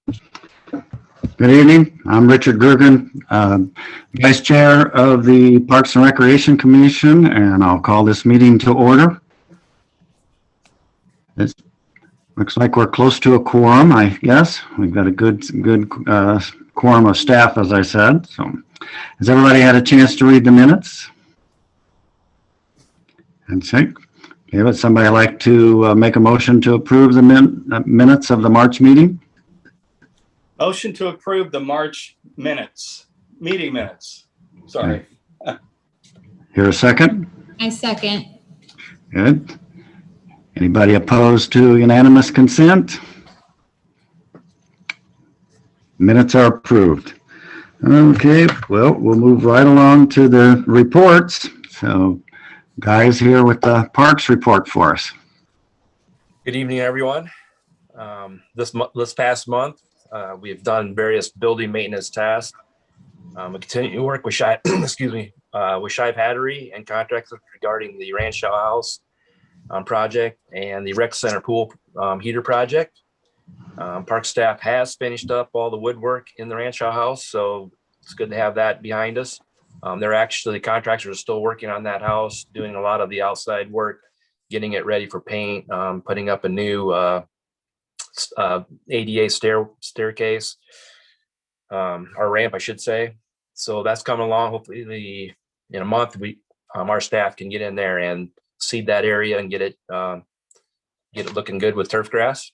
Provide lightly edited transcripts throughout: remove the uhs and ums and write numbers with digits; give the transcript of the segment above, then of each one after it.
Good evening. I'm Richard Gergen, Vice Chair of the Parks and Recreation Commission, and I'll call this meeting to order. It looks like we're close to a quorum, I guess. We've got a good quorum of staff, as I said. So, has everybody had a chance to read the minutes? And okay, would somebody like to make a motion to approve the minutes of the March meeting? Motion to approve the March meeting minutes. Sorry. Okay. Here a second? I second. Good. Anybody opposed to unanimous consent? Minutes are approved. Okay, well, we'll move right along to the reports. So, Guy's here with the Parks report for us. Good evening, everyone. This past month, we have done various building maintenance tasks. We continue to work with Shive Hattery and contractors regarding the Rancho House project and the rec center pool heater project. Park staff has finished up all the woodwork in the Rancho House, so it's good to have that behind us. Contractors are still working on that house, doing a lot of the outside work, getting it ready for paint, putting up a new ADA staircase, or ramp, I should say. So that's coming along. Hopefully in a month, our staff can get in there and seed that area and get it looking good with turf grass.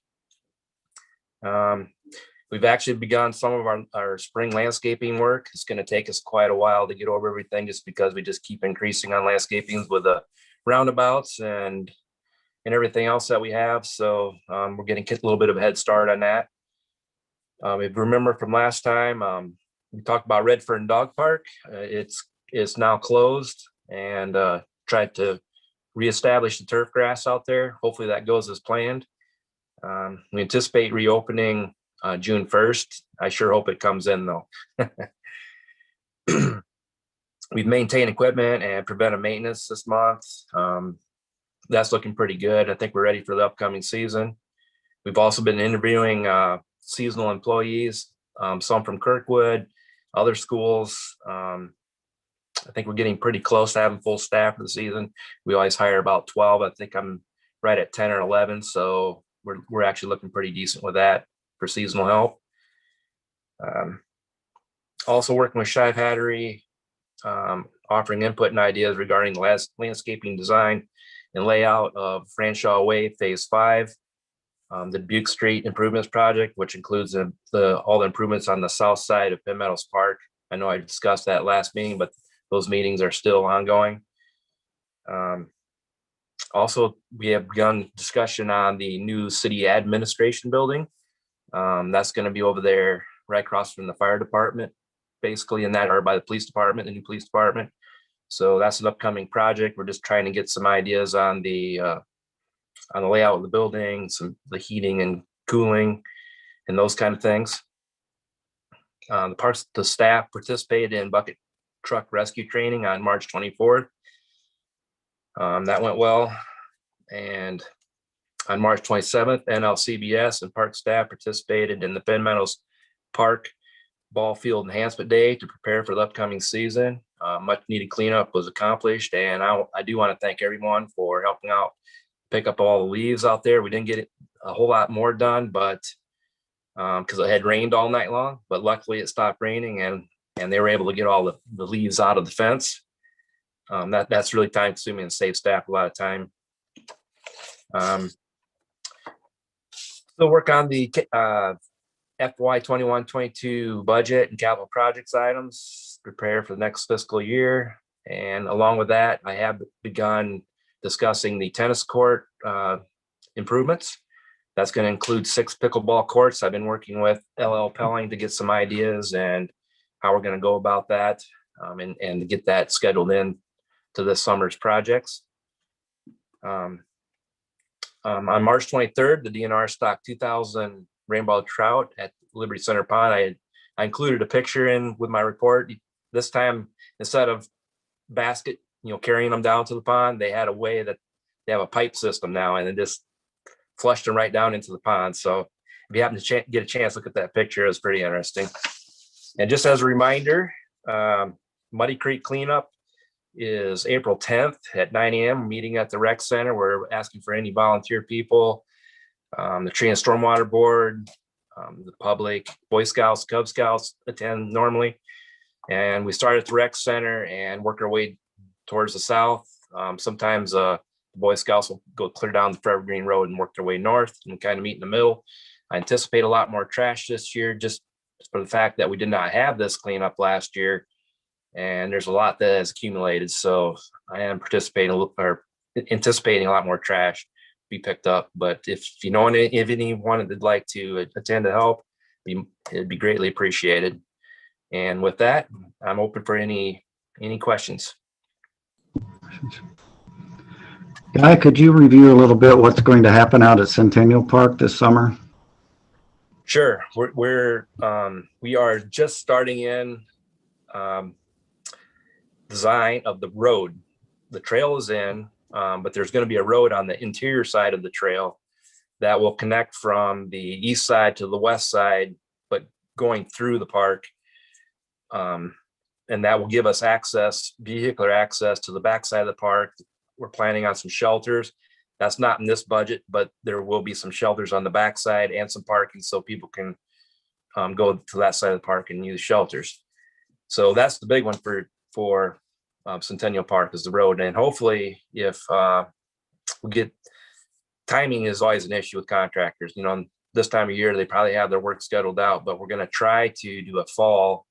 We've actually begun some of our spring landscaping work. It's going to take us quite a while to get over everything, just because we just keep increasing on landscaping with the roundabouts and everything else that we have. So we're getting a little bit of a head start on that. If you remember from last time, we talked about Redfern Dog Park. It's now closed, and tried to reestablish the turf grass out there. Hopefully that goes as planned. We anticipate reopening June 1st. I sure hope it comes in though. We've maintained equipment and preventive maintenance this month. That's looking pretty good. I think we're ready for the upcoming season. We've also been interviewing seasonal employees, some from Kirkwood, other schools. I think we're getting pretty close to having full staff for the season. We always hire about 12. I think I'm right at 10 or 11. So we're actually looking pretty decent with that for seasonal help. Also working with Shive Hattery, offering input and ideas regarding landscaping design and layout of Franshaw Way Phase 5, the Dubuque Street Improvements Project, which includes all the improvements on the south side of Penn Meadows Park. I know I discussed that last meeting, but those meetings are still ongoing. Also, we have begun discussion on the new city administration building. That's going to be over there right across from the fire department, basically, or by the police department, the new police department. So that's an upcoming project. We're just trying to get some ideas on the layout of the building, the heating and cooling, and those kind of things. The staff participated in bucket truck rescue training on March 24th. That went well. And on March 27th, NLCBS and park staff participated in the Penn Meadows Park Ball Field Enhancement Day to prepare for the upcoming season. Much needed cleanup was accomplished, and I do want to thank everyone for helping out pick up all the leaves out there. We didn't get a whole lot more done, but because it had rained all night long, but luckily it stopped raining, and they were able to get all the leaves out of the fence. That's really time consuming and save staff a lot of time. Still work on the FY 21-22 budget and capital projects items, prepare for the next fiscal year. And along with that, I have begun discussing the tennis court improvements. That's going to include 6 pickleball courts. I've been working with LL Pelling to get some ideas and how we're going to go about that, and to get that scheduled in to this summer's projects. On March 23rd, the DNR stocked 2,000 rainbow trout at Liberty Center Pond. I included a picture in with my report. This time, instead of basket, carrying them down to the pond, they had a way that they have a pipe system now, and it just flushed them right down into the pond. So if you happen to get a chance, look at that picture. It was pretty interesting. And just as a reminder, Muddy Creek cleanup is April 10th at 9 a.m. meeting at the rec center. We're asking for any volunteer people, the Tree and Stormwater Board, the public, Boy Scouts, Cub Scouts attend normally. And we start at the rec center and work our way towards the south. Sometimes the Boy Scouts will go clear down the Forever Green Road and work their way north and kind of meet in the middle. I anticipate a lot more trash this year, just for the fact that we did not have this cleanup last year. And there's a lot that has accumulated. So I am anticipating a lot more trash be picked up. But if you know if anyone would like to attend to help, it'd be greatly appreciated. And with that, I'm open for any questions. Guy, could you review a little bit what's going to happen out at Centennial Park this summer? Sure. We are just starting in design of the road. The trail is in, but there's going to be a road on the interior side of the trail that will connect from the east side to the west side, but going through the park. And that will give us vehicular access to the backside of the park. We're planning on some shelters. That's not in this budget, but there will be some shelters on the backside and some parking so people can go to that side of the park and use shelters. So that's the big one for Centennial Park is the road. And hopefully if we get, timing is always an issue with contractors. You know, this time of year, they probably have their work scheduled out, but we're going to try to do a fall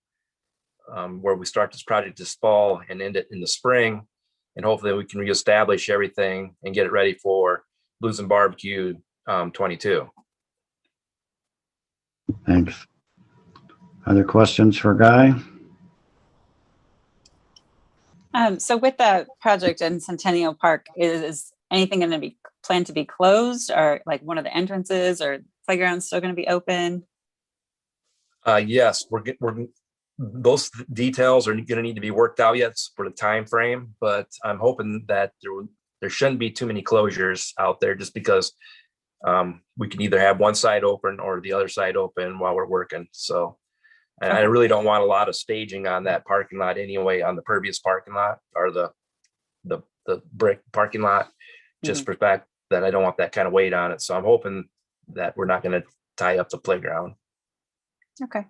where we start this project this fall and end it in the spring. And hopefully we can reestablish everything and get it ready for Blues and Barbecue 22. Thanks. Other questions for Guy? So with the project in Centennial Park, is anything going to be planned to be closed, or like one of the entrances or playgrounds still going to be open? Yes, those details are going to need to be worked out yet for the time frame, but I'm hoping that there shouldn't be too many closures out there, just because we can either have one side open or the other side open while we're working. So, and I really don't want a lot of staging on that parking lot anyway, on the pervious parking lot or the brick parking lot, just for the fact that I don't want that kind of weight on it. So I'm hoping that we're not going to tie up the playground. Okay.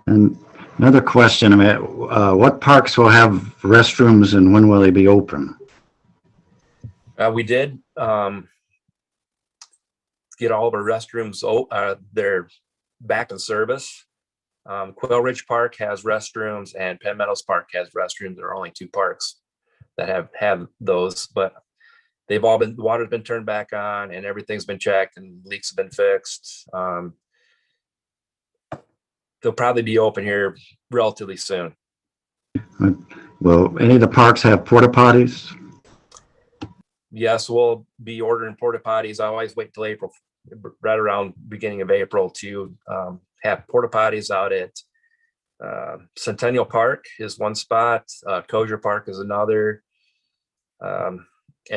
And another question, I mean, what parks will have restrooms and when will they be open? We did get all of our restrooms, they're back in service. Quail Ridge Park has restrooms and Penn Meadows Park has restrooms. There are only two parks that have those, but the water's been turned back on and everything's been checked and leaks have been fixed. They'll probably be open here relatively soon. Will any of the parks have porta potties? Yes, we'll be ordering porta potties. I always wait till April, right around beginning of April, to have porta potties out at Centennial Park is one spot. Kosher Park is another. And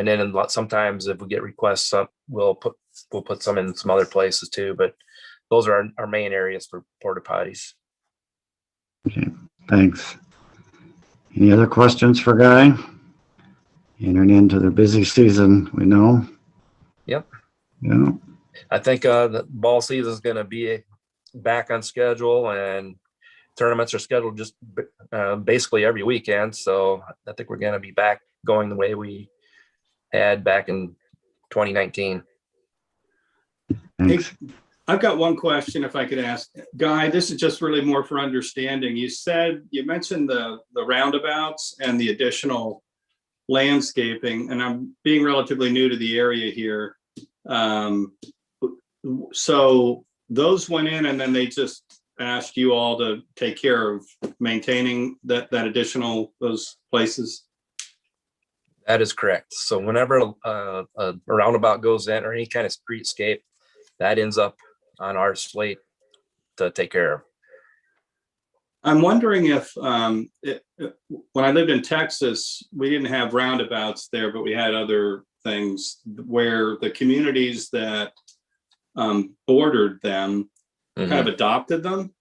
then sometimes if we get requests, we'll put some in some other places too. But those are our main areas for porta potties. Okay, thanks. Any other questions for Guy? Entering into the busy season, we know. Yep. Yeah. I think the ball season is going to be back on schedule, and tournaments are scheduled just basically every weekend. So I think we're going to be back going the way we had back in 2019. Thanks. Hey, I've got one question, if I could ask. Guy, this is just really more for understanding. You mentioned the roundabouts and the additional landscaping, and I'm being relatively new to the area here. So those went in and then they just asked you all to take care of maintaining that additional, those places? That is correct. So whenever a roundabout goes in or any kind of streetscape, that ends up on our slate to take care of. I'm wondering if when I lived in Texas, we didn't have roundabouts there, but we had other things where the communities that bordered them, kind of Mhm. adopted them.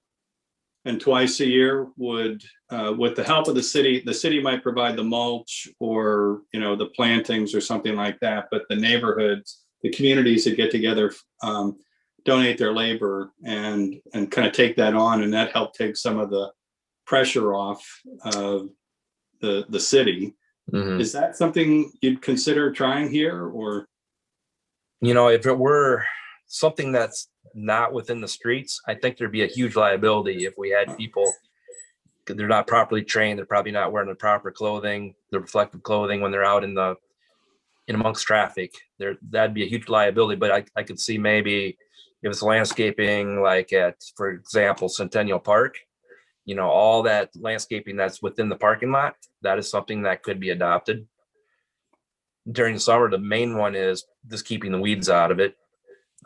And twice a year would, with the help of the city might provide the mulch or, the plantings or something like that. But the neighborhoods, the communities that get together, donate their labor and kind of take that on. And that helped take some of the pressure off of the city. Mhm. Is that something you'd consider trying here, or? If it were something that's not within the streets, I think there'd be a huge liability if we had people, they're not properly trained, they're probably not wearing the proper clothing, the reflective clothing when they're out in amongst traffic. That'd be a huge liability. But I could see maybe if it's landscaping, like at, for example, Centennial Park, all that landscaping that's within the parking lot, that is something that could be adopted. During the summer, the main one is just keeping the weeds out of it.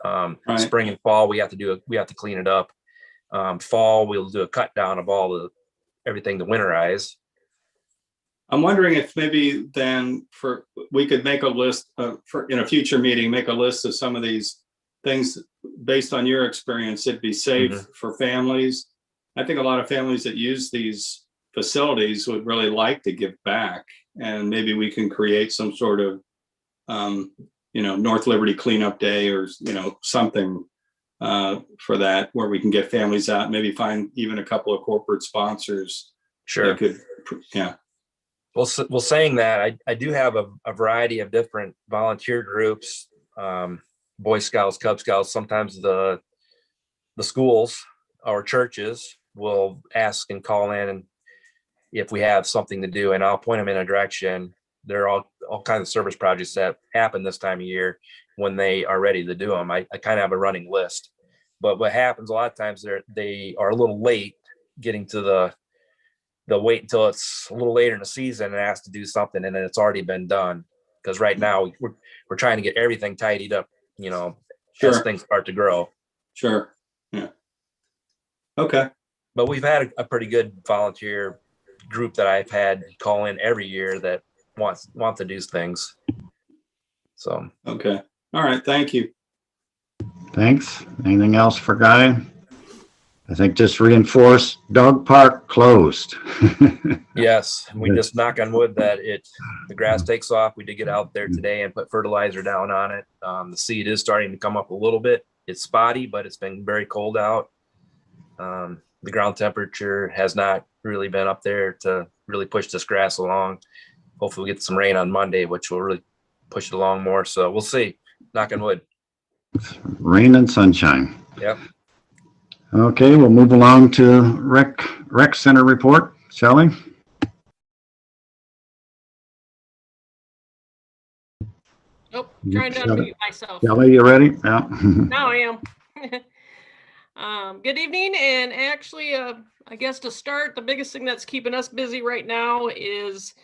Right. Spring and fall, we have to clean it up. Fall, we'll do a cut down of everything to winterize. I'm wondering if maybe then we could make a list for in a future meeting, make a list of some of these things based on your experience. It'd be safe for families. I think a lot of families that use these facilities would really like to give back, and maybe we can create some sort of, North Liberty Cleanup Day or, something for that, where we can get families out, maybe find even a couple of corporate sponsors. Sure. That could, yeah. Well, saying that, I do have a variety of different volunteer groups, Boy Scouts, Cub Scouts. Sometimes the schools or churches will ask and call in, and if we have something to do, and I'll point them in a direction. There are all kinds of service projects that happen this time of year when they are ready to do them. I kind of have a running list, but what happens a lot of times, they are a little late getting to they'll wait until it's a little later in the season and ask to do something, and then it's already been done. Because right now we're trying to get everything tidied up, as Sure. things start to grow. Sure. Yeah. Okay. But we've had a pretty good volunteer group that I've had call in every year that want to do things. So. Okay. All right. Thank you. Thanks. Anything else for Guy? I think just reinforce dog park closed. Yes, we just knock on wood that the grass takes off. We did get out there today and put fertilizer down on it. The seed is starting to come up a little bit. It's spotty, but it's been very cold out. The ground temperature has not really been up there to really push this grass along. Hopefully we get some rain on Monday, which will really push it along more. So we'll see. Knock on wood. Rain and sunshine. Yep. Okay, we'll move along to rec center report. Shelley? Nope, trying to unmute myself. Shelley, you ready? Yeah. Now I am. Good evening, and actually, I guess to start, the biggest thing that's keeping us busy right now is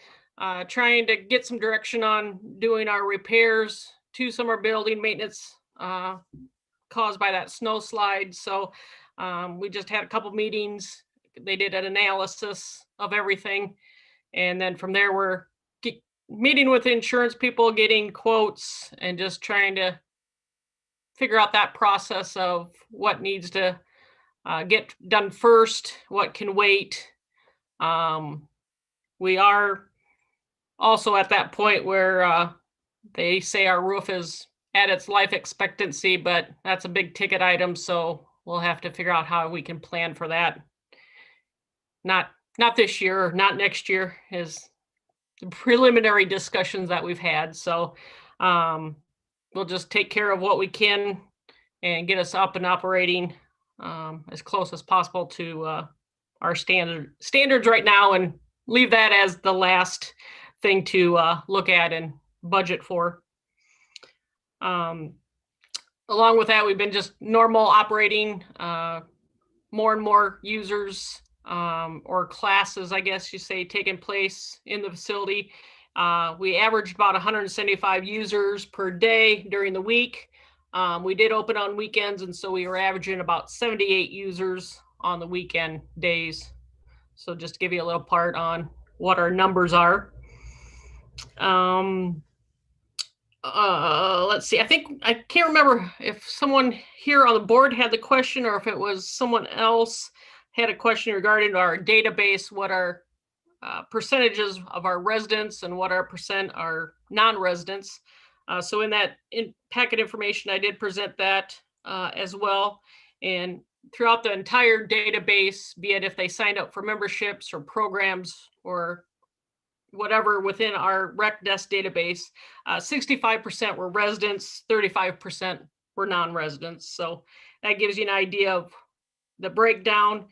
trying to get some direction on doing our repairs to some of our building maintenance caused by that snow slide. So we just had a couple meetings. They did an analysis of everything, and then from there we're meeting with insurance people, getting quotes, and just trying to figure out that process of what needs to get done first, what can wait. We are also at that point where they say our roof is at its life expectancy, but that's a big ticket item, so we'll have to figure out how we can plan for that. Not this year, not next year, is the preliminary discussions that we've had. So we'll just take care of what we can and get us up and operating as close as possible to our standards right now, and leave that as the last thing to look at and budget for. Along with that, we've been just normal operating, more and more users or classes, I guess you say, taking place in the facility. We averaged about 175 users per day during the week. We did open on weekends, and so we were averaging about 78 users on the weekend days. So just to give you a little part on what our numbers are. let's see, I can't remember if someone here on the board had the question or if it was someone else had a question regarding our database, what our percentages of our residents and what our percent are non-residents. So in that packet information, I did present that as well. And throughout the entire database, be it if they signed up for memberships or programs or whatever within our rec desk database, 65% were residents, 35% were non-residents. So that gives you an idea of the breakdown.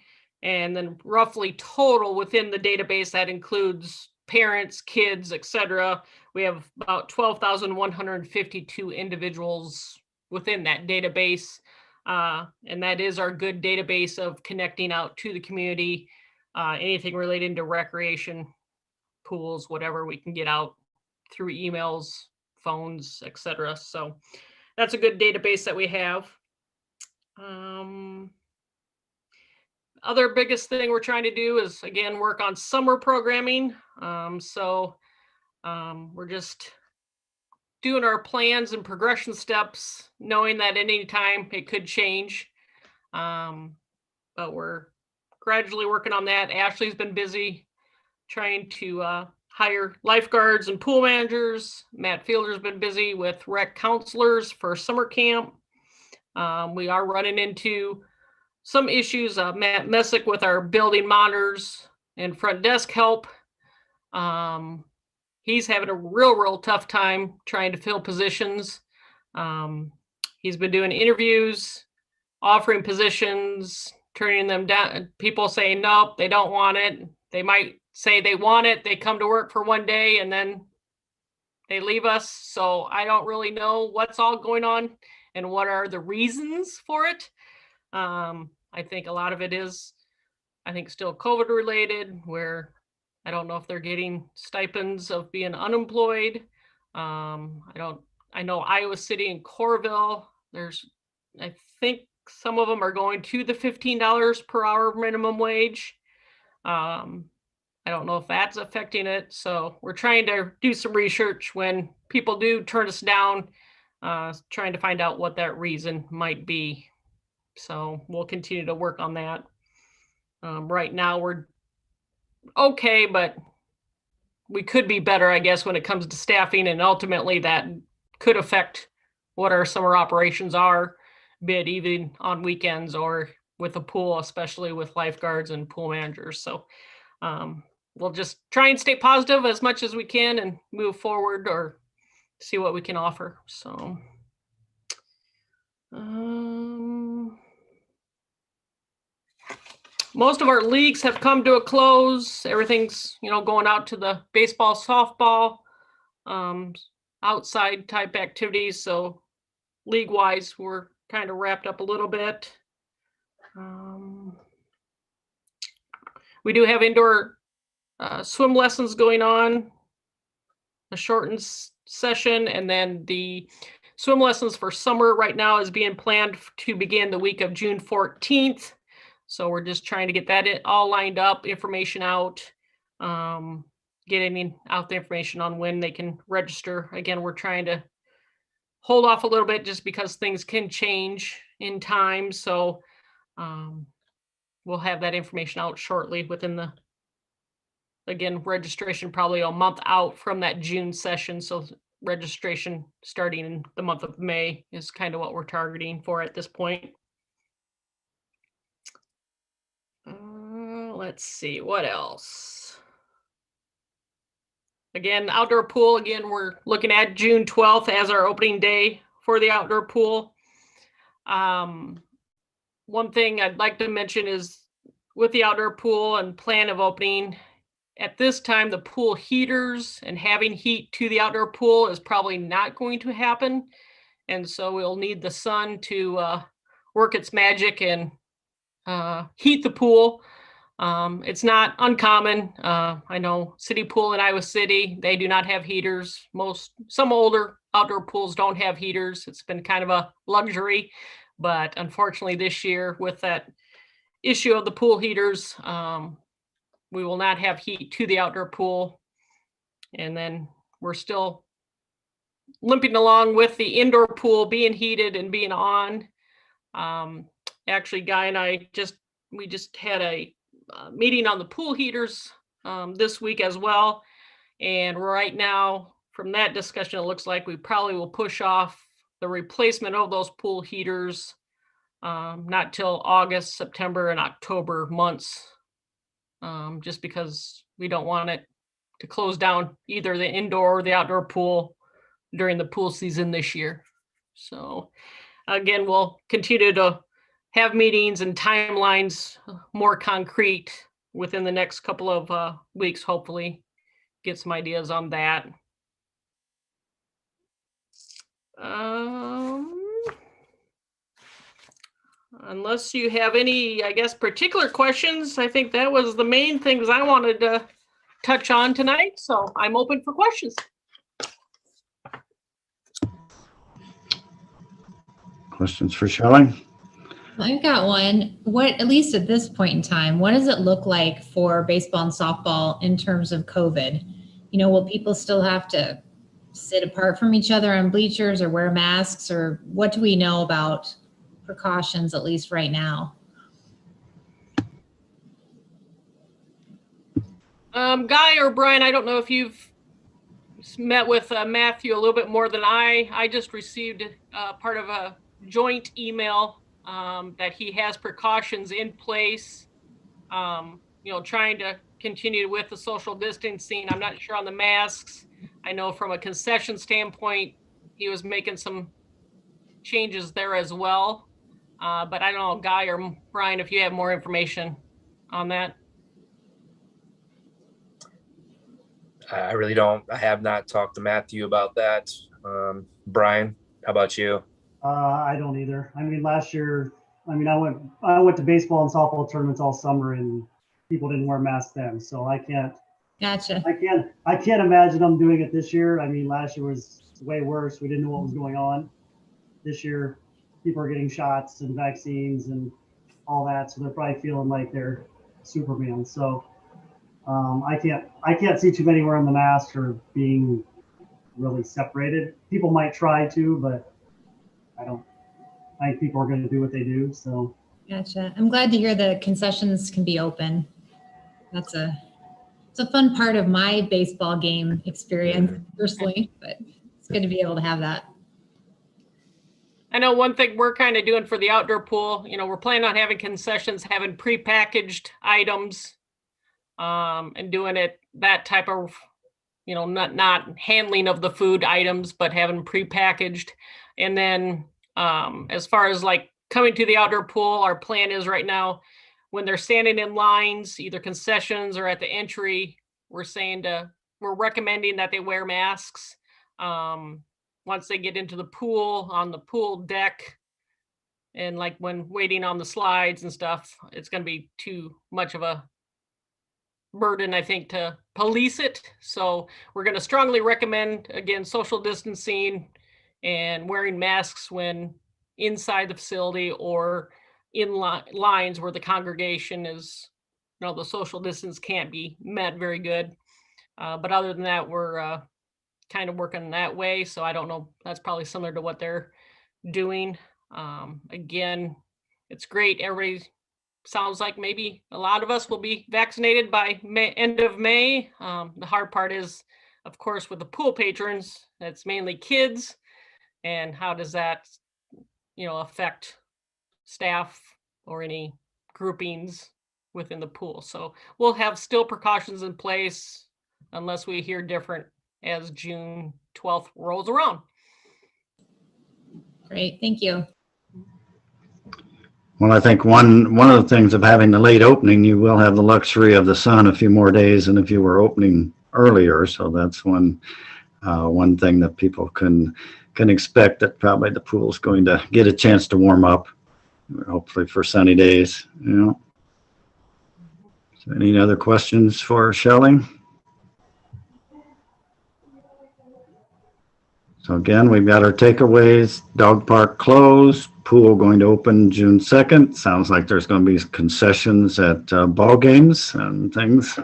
And then roughly total within the database, that includes parents, kids, etc. We have about 12,152 individuals within that database. And that is our good database of connecting out to the community, anything relating to recreation, pools, whatever we can get out through emails, phones, etc. So that's a good database that we have. Other biggest thing we're trying to do is, again, work on summer programming. We're just doing our plans and progression steps, knowing that at any time it could change. But we're gradually working on that. Ashley's been busy trying to hire lifeguards and pool managers. Matt Fielder's been busy with rec counselors for summer camp. We are running into some issues. Matt Messick with our building monitors and front desk help. He's having a real tough time trying to fill positions. He's been doing interviews, offering positions, turning them down. People saying, nope, they don't want it. They might say they want it. They come to work for one day and then they leave us. So I don't really know what's all going on and what are the reasons for it. I think a lot of it is, still COVID related, where I don't know if they're getting stipends of being unemployed. I know Iowa City and Corville, I think some of them are going to the $15 per hour minimum wage. I don't know if that's affecting it. So we're trying to do some research when people do turn us down, trying to find out what that reason might be. So we'll continue to work on that. Right now we're okay, but we could be better, I guess, when it comes to staffing, and ultimately that could affect what our summer operations are, be it even on weekends or with a pool, especially with lifeguards and pool managers. So we'll just try and stay positive as much as we can and move forward or see what we can offer. So most of our leagues have come to a close. Everything's, going out to the baseball, softball, outside type activities. So league wise, we're kind of wrapped up a little bit. We do have indoor swim lessons going on, a shortened session, and then the swim lessons for summer right now is being planned to begin the week of June 14th. So we're just trying to get that all lined up, information out, getting out the information on when they can register. Again, we're trying to hold off a little bit just because things can change in time. So we'll have that information out shortly within registration probably a month out from that June session. So registration starting in the month of May is kind of what we're targeting for at this point. Let's see, what else? Again, outdoor pool, we're looking at June 12th as our opening day for the outdoor pool. One thing I'd like to mention is with the outdoor pool and plan of opening, at this time, the pool heaters and having heat to the outdoor pool is probably not going to happen. And so we'll need the sun to work its magic and heat the pool. It's not uncommon. I know City Pool in Iowa City, they do not have heaters. Some older outdoor pools don't have heaters. It's been kind of a luxury, but unfortunately this year with that issue of the pool heaters, we will not have heat to the outdoor pool. And then we're still limping along with the indoor pool being heated and being on. Actually, Guy and I we just had a meeting on the pool heaters this week as well. And right now, from that discussion, it looks like we probably will push off the replacement of those pool heaters not till August, September, and October months, just because we don't want it to close down either the indoor or the outdoor pool during the pool season this year. So again, we'll continue to have meetings and timelines more concrete within the next couple of weeks, hopefully get some ideas on that. Unless you have any, I guess, particular questions, I think that was the main things I wanted to touch on tonight. So I'm open for questions. Questions for Shelley? I've got one. What, at least at this point in time, what does it look like for baseball and softball in terms of COVID? You know, will people still have to sit apart from each other on bleachers or wear masks, or what do we know about precautions, at least right now? Guy or Brian, I don't know if you've met with Matthew a little bit more than I just received part of a joint email that he has precautions in place, you know, trying to continue with the social distancing. I'm not sure on the masks. I know from a concession standpoint, he was making some changes there as well. But I don't know, Guy or Brian, if you have more information on that. I really don't. I have not talked to Matthew about that. Brian, how about you? I don't either. I mean, last year, I went to baseball and softball tournaments all summer, and people didn't wear masks then. So I can't imagine them doing it this year. I mean, last year was way worse. We didn't know what was going on. This year, people are getting shots and vaccines and all that, so they're probably feeling like they're Superman. So I can't see too many wearing the mask or being really separated. People might try to, but I think people are going to do what they do. So Gotcha. I'm glad to hear the concessions can be open. It's a fun part of my baseball game experience personally, but it's good to be able to have that. I know one thing we're kind of doing for the outdoor pool, you know, we're planning on having concessions, having prepackaged items, and doing it that type of, you know, not handling of the food items, but having prepackaged. And then as far as like coming to the outdoor pool, our plan is right now, when they're standing in lines, either concessions or at the entry, we're recommending that they wear masks. Once they get into the pool, on the pool deck, and like when waiting on the slides and stuff, it's going to be too much of a burden, I think, to police it. So we're going to strongly recommend, again, social distancing and wearing masks when inside the facility or in lines where the congregation is, you know, the social distance can't be met very good. But other than that, we're kind of working that way. So I don't know, that's probably similar to what they're doing. Again, it's great. Everybody sounds like maybe a lot of us will be vaccinated by end of May. The hard part is, of course, with the pool patrons, that's mainly kids. And how does that, you know, affect staff or any groupings within the pool? So we'll have still precautions in place unless we hear different as June 12th rolls around. Great, thank you. Well, I think one of the things of having the late opening, you will have the luxury of the sun a few more days than if you were opening earlier. So that's one thing that people can expect, that probably the pool's going to get a chance to warm up, hopefully for sunny days. You know. So any other questions for Shelley? So again, we've got our takeaways: dog park closed, pool going to open June 2nd. Sounds like there's going to be concessions at ball games and things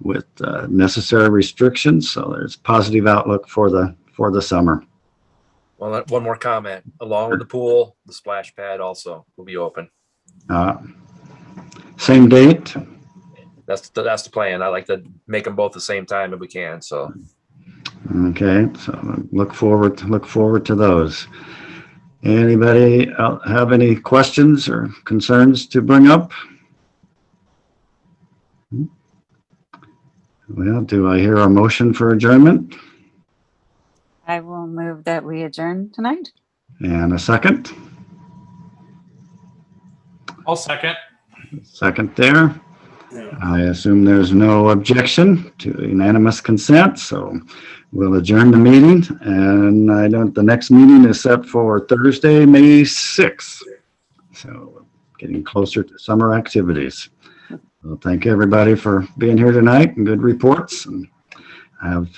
with necessary restrictions. So there's positive outlook for the summer. Well, one more comment. Along with the pool, the splash pad also will be open. Same date? That's the plan. I like to make them both the same time if we can. So Okay, so look forward to those. Anybody have any questions or concerns to bring up? Well, do I hear a motion for adjournment? I will move that we adjourn tonight. And a second? I'll second. Second there. I assume there's no objection to unanimous consent, so we'll adjourn the meeting. And the next meeting is set for Thursday, May 6th. So getting closer to summer activities. Well, thank everybody for being here tonight and good reports, and have